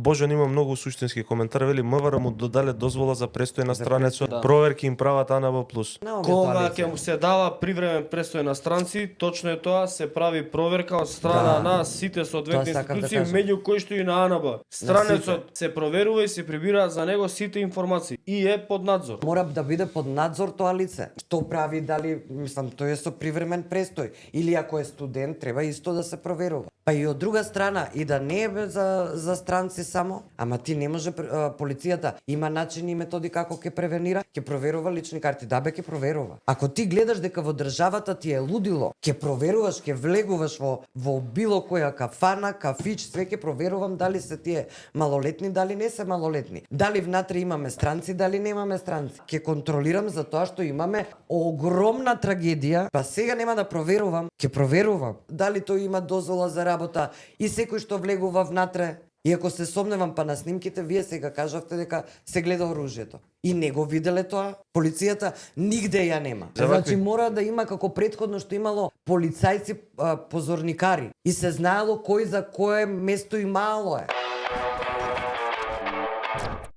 Божан има многу суштински коментар, вели МВР му додаде дозвола за престој на странецот, да. проверки им прават АНБ+. Кога ќе му се дава привремен престој на странци, точно е тоа, се прави проверка од страна на сите соодветни Тоа сакам да институции, кажам. меѓу кои што и на АНБ. Странецот се проверува и се прибира за него сите информации и е под надзор. Мора да биде под надзор тоа лице. Што прави, дали, мислам, тој е со привремен престој. Или ако е студент, треба исто да се проверува. Па и од друга страна, и да не е за странци само, ама ти не може, полицијата има начини и методи како ќе превенира, ќе проверува лични карти. Да бе, ќе проверува. Ако ти гледаш дека во државата ти е лудило, ќе проверуваш, ќе влегуваш во било која кафана, кафич, све ќе проверувам дали се тие малолетни, дали не се малолетни. Дали внатре имаме странци, дали немаме странци. Ќе контролирам за тоа што имаме огромна трагедија, па сега нема да проверувам, ќе проверувам дали тој има дозвола за работа и секој што влегува внатре. И ако се сомневам, па на снимките вие сега кажавте дека се гледа оружјето. И не го виделе тоа, полицијата нигде ја нема. Значи мора да има како претходно што имало полицајци позорникари и се знаело кој за кое место имало е.